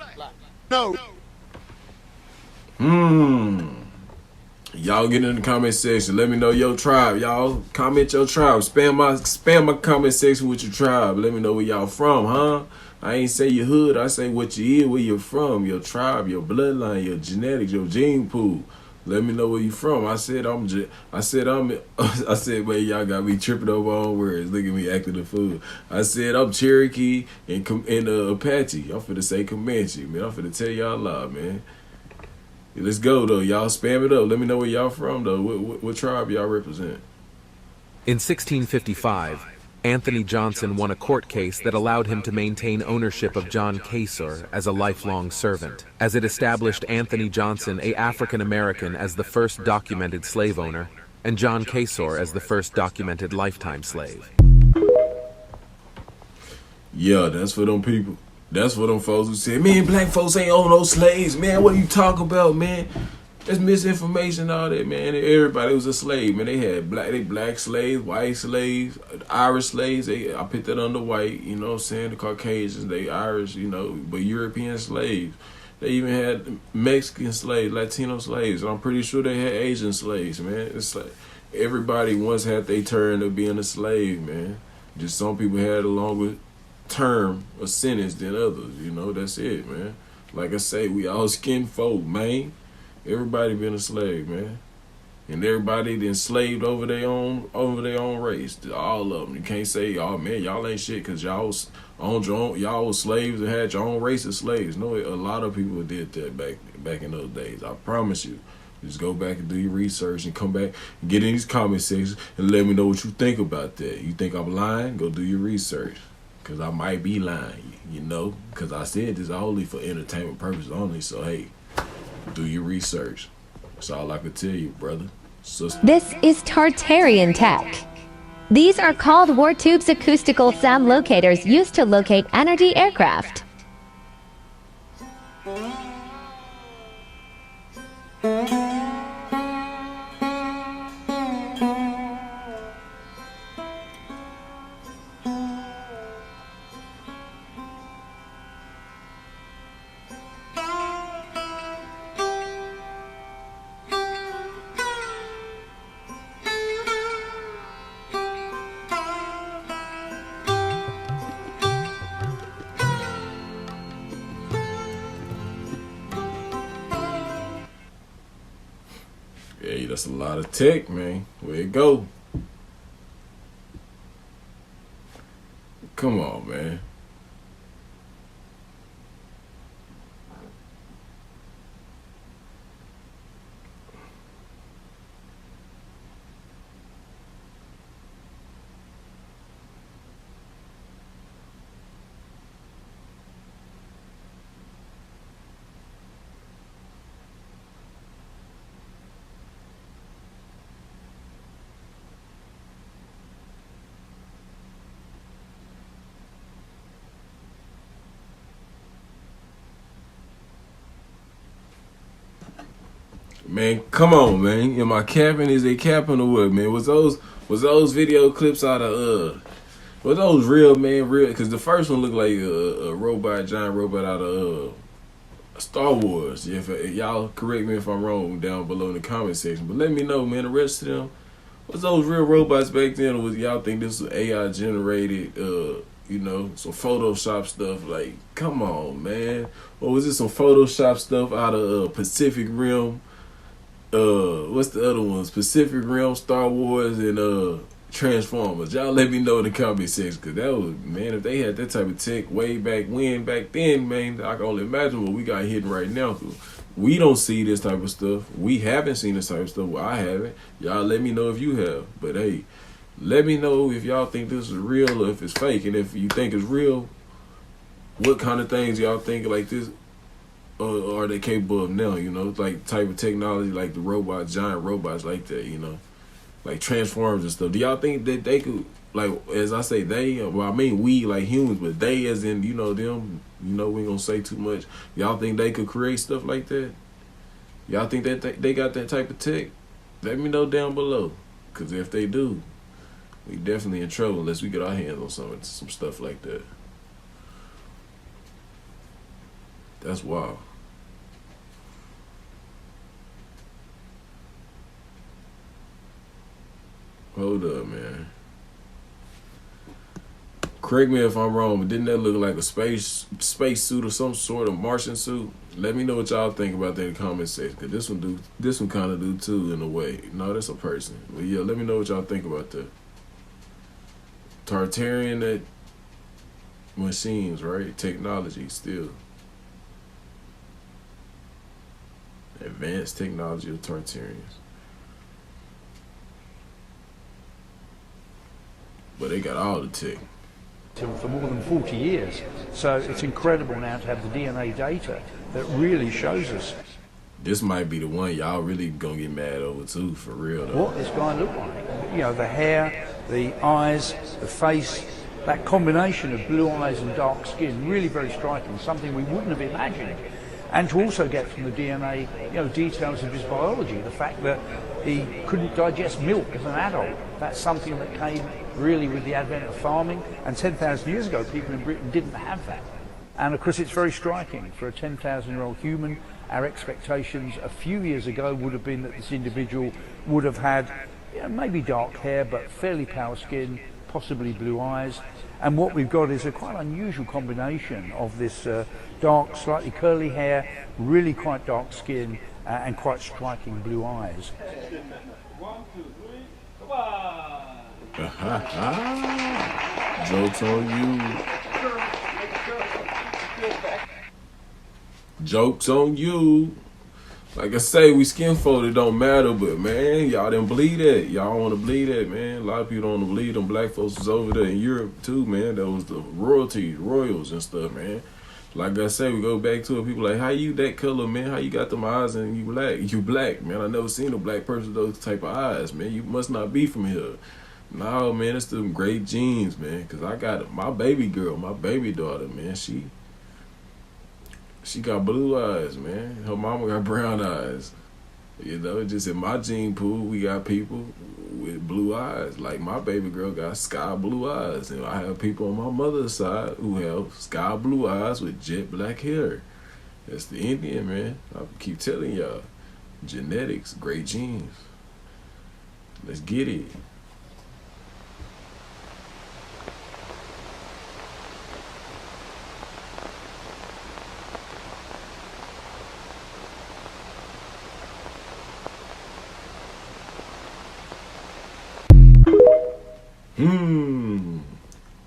No. Y'all get in the comment section. Let me know your tribe. Y'all comment your tribe. Spam my comment section with your tribe. Let me know where y'all from, huh? I ain't say your hood. I say what you is, where you're from, your tribe, your bloodline, your genetics, your gene pool. Let me know where you from. I said, man, y'all got me tripping over on words. Look at me acting the fool. I said, I'm Cherokee and Apache. I'm finna say Comanche, man. I'm finna tell y'all live, man. Let's go, though. Y'all spam it up. Let me know where y'all from, though. What tribe y'all represent? In 1655, Anthony Johnson won a court case that allowed him to maintain ownership of John Kasor as a lifelong servant, as it established Anthony Johnson, a African-American, as the first documented slave owner, and John Kasor as the first documented lifetime slave. Yeah, that's for them people. That's for them folks who said, man, black folks ain't own no slaves, man. What are you talking about, man? That's misinformation, all that, man. Everybody was a slave, man. They had black slaves, white slaves, Irish slaves. I put that under white, you know what I'm saying? The Caucasians, they Irish, you know, but European slaves. They even had Mexican slaves, Latino slaves. And I'm pretty sure they had Asian slaves, man. It's like everybody once had their turn of being a slave, man. Just some people had a longer term or sentence than others, you know, that's it, man. Like I say, we all skin folk, man. Everybody been a slave, man. And everybody enslaved over their own race. All of them. You can't say, oh man, y'all ain't shit because y'all was slaves and had your own race of slaves. No, a lot of people did that back in those days. I promise you. Just go back and do your research and come back and get in these comment sections and let me know what you think about that. You think I'm lying? Go do your research. Because I might be lying, you know, because I said this only for entertainment purposes only. So, hey, do your research. That's all I can tell you, brother, sister. This is Tartarian Tech. These are called War Tubes acoustical sound locators used to locate energy aircraft. Hey, that's a lot of tech, man. Where it go? Come on, man. Man, come on, man. Am I capping? Is they capping or what, man? Was those video clips out of was those real, man? Real? Because the first one looked like a robot, giant robot out of Star Wars. If y'all correct me if I'm wrong down below in the comment section, but let me know, man. The rest of them, was those real robots back then, or was y'all think this was AI generated? You know, some Photoshop stuff. Like, come on, man. Or was it some Photoshop stuff out of Pacific Rim? What's the other ones? Pacific Rim, Star Wars, and Transformers. Y'all let me know in the comment section, because that was, man, if they had that type of tech way back then, man, I can only imagine what we got hidden right now. We don't see this type of stuff. We haven't seen this type of stuff. Well, I haven't. Y'all let me know if you have. But hey, let me know if y'all think this is real or if it's fake. And if you think it's real, what kind of things y'all think like this are they capable of now, you know, like type of technology like the robots, giant robots like that, you know. like Transformers and stuff. Do y'all think that they could, like, as I say they, well I mean we like humans, but they as in, you know, them, you know, we ain't gonna say too much. Y'all think they could create stuff like that? Y'all think that they got that type of tech? Let me know down below, cause if they do, we definitely in trouble unless we get our hands on some stuff like that. That's wild. Hold up, man. Correct me if I'm wrong, but didn't that look like a space suit or some sort of Martian suit? Let me know what y'all think about that in the comment section, cause this one kind of do too in a way. No, that's a person. But yeah, let me know what y'all think about that. Tartarian that machines, right? Technology still. Advanced technology of Tartarians. But they got all the tech. For more than 40 years. So it's incredible now to have the DNA data that really shows us. This might be the one y'all really gonna get mad over too, for real though. What this guy looked like. You know, the hair, the eyes, the face, that combination of blue eyes and dark skin, really very striking, something we wouldn't have imagined. And to also get from the DNA, you know, details of his biology, the fact that he couldn't digest milk as an adult. That's something that came really with the advent of farming. And 10,000 years ago, people in Britain didn't have that. And of course, it's very striking for a 10,000-year-old human. Our expectations a few years ago would have been that this individual would have had, you know, maybe dark hair, but fairly pale skin, possibly blue eyes. And what we've got is a quite unusual combination of this dark, slightly curly hair, really quite dark skin, and quite striking blue eyes. 1, 2, 3, come on! Jokes on you. Jokes on you. Like I say, we skin fold, it don't matter, but man, y'all didn't believe that. Y'all want to believe that, man. A lot of people don't want to believe them black folks was over there in Europe too, man. That was the royals and stuff, man. Like I say, we go back to it, people like, how you that color, man? How you got them eyes and you black? You black, man. I never seen a black person with those type of eyes, man. You must not be from here. No, man, it's them great genes, man. Cause I got my baby girl, my baby daughter, man. She got blue eyes, man. Her mama got brown eyes. You know, just in my gene pool, we got people with blue eyes. Like my baby girl got sky blue eyes. And I have people on my mother's side who have sky blue eyes with jet black hair. That's the Indian, man. I keep telling y'all. Genetics, great genes. Let's get it.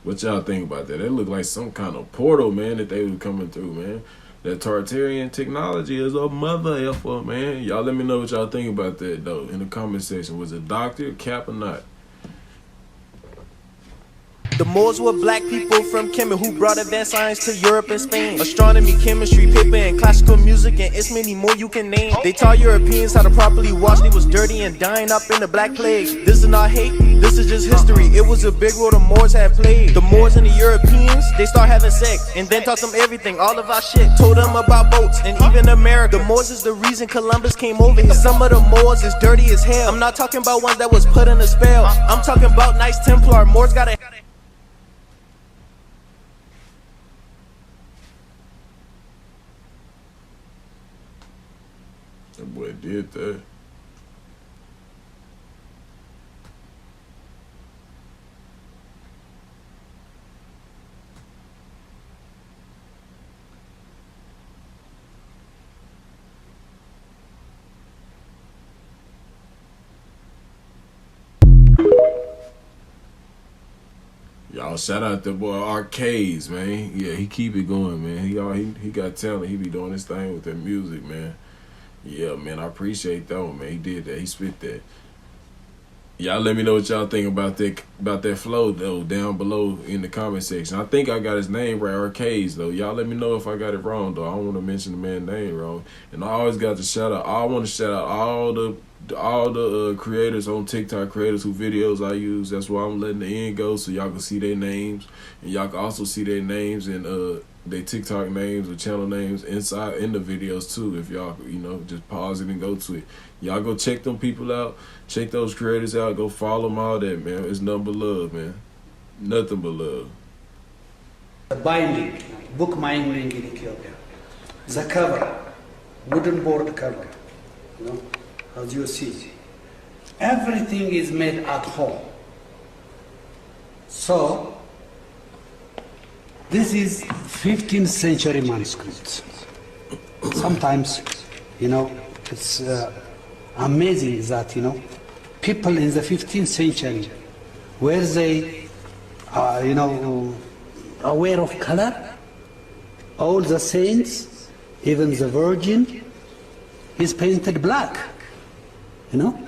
What y'all think about that? That looked like some kind of portal, man, that they was coming through, man. That Tartarian technology is a mother effer, man. Y'all let me know what y'all think about that, though, in the comment section. Was it Dr. Cap or not? The Moors were black people from Kemet who brought advanced science to Europe and Spain. Astronomy, chemistry, paper, and classical music, and it's many more you can name. They taught Europeans how to properly wash. They was dirty and dying up in the Black Plague. This is not hate, this is just history. It was a big role the Moors had played. The Moors and the Europeans, they start having sex, and then taught them everything, all of our shit. Told them about boats, and even America. The Moors is the reason Columbus came over here. Some of the Moors is dirty as hell. I'm not talking about ones that was put in a spell. I'm talking about Knights Templar. Moors got a... That boy did that. Y'all shout out that boy Arcades, man. Yeah, he keep it going, man. He got talent. He be doing his thing with that music, man. Yeah, man, I appreciate that one, man. He did that. He spit that. Y'all let me know what y'all think about that flow, though, down below in the comment section. I think I got his name right, Arcades, though. Y'all let me know if I got it wrong, though. I don't want to mention the man's name wrong. And I always got to shout out. I want to shout out all the all the creators on TikTok, creators who videos I use. That's why I'm letting the end go, so y'all can see their names, and y'all can also see their names and their TikTok names or channel names inside in the videos too. If y'all, you know, just pause it and go to it. Y'all go check them people out, check those creators out, go follow them, all that, man. It's nothing but love, man. Nothing but love. The binding, book binding in Ethiopia. The cover, wooden board cover, you know, as you see. Everything is made at home. So, this is 15th century manuscripts. Sometimes, you know, it's amazing that, you know, people in the 15th century, were they, you know, aware of color? All the saints, even the Virgin, is painted black, you know?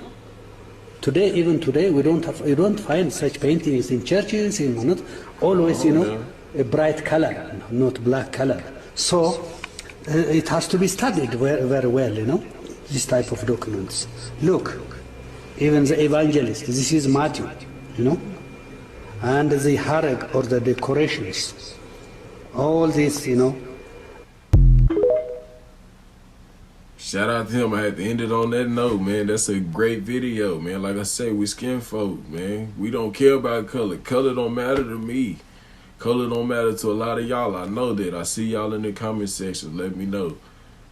Today, even today, we don't find such paintings in churches, in not always, you know, a bright color, not black color. So it has to be studied very, very well, you know, this type of documents. Look, even the evangelist, this is Matthew, you know, and the harag or the decorations, all this, you know. Shout out to him. I had to end it on that note, man. That's a great video, man. Like I say, we skin folk, man. We don't care about color. Color don't matter to me. Color don't matter to a lot of y'all. I know that. I see y'all in the comment section. Let me know.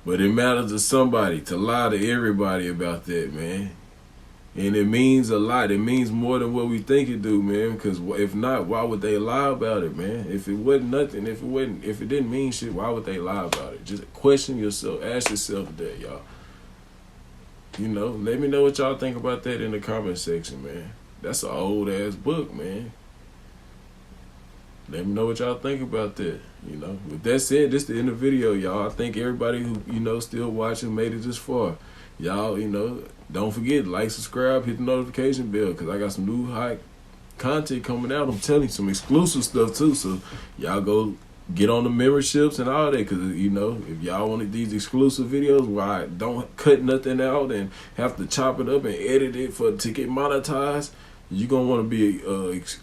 But it matters to somebody, to lie to everybody about that, man. And it means a lot. It means more than what we think it do, man. Because if not, why would they lie about it, man? If it wasn't nothing, if it didn't mean shit, why would they lie about it? Just question yourself. Ask yourself that, y'all. You know, let me know what y'all think about that in the comment section, man. That's an old ass book, man. Let me know what y'all think about that. You know, with that said, this is the end of the video, y'all. I thank everybody who, you know, still watching, made it this far. Y'all, you know, don't forget, like, subscribe, hit the notification bell, because I got some new hot content coming out. I'm telling you, some exclusive stuff too. So y'all go get on the memberships and all that, because, you know, if y'all wanted these exclusive videos where I don't cut nothing out and have to chop it up and edit it to get monetized, you're going to want to be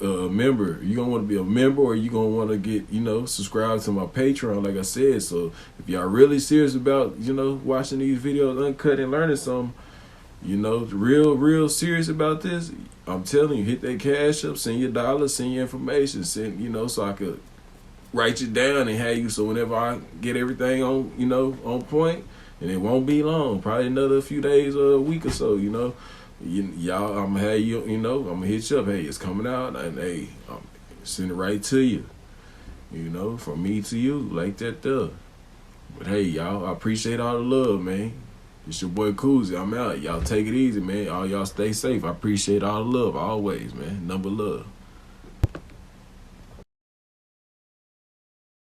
a member. You're going to want to be a member, or you're going to want to get, you know, subscribe to my Patreon, like I said. So if y'all really serious about, you know, watching these videos uncut and learning something, you know, real serious about this, I'm telling you, hit that cash up, send your dollars, send your information, send, you know, so I could write you down and have you, so whenever I get everything on, you know, on point, and it won't be long, probably another few days or a week or so, you know, y'all, I'm gonna have you, you know, I'm gonna hit you up, hey, it's coming out, and hey, send it right to you, you know, from me to you, like that there. But hey, y'all, I appreciate all the love, man. It's your boy Koozie. I'm out. Y'all take it easy, man. All y'all stay safe. I appreciate all the love always, man. Number love.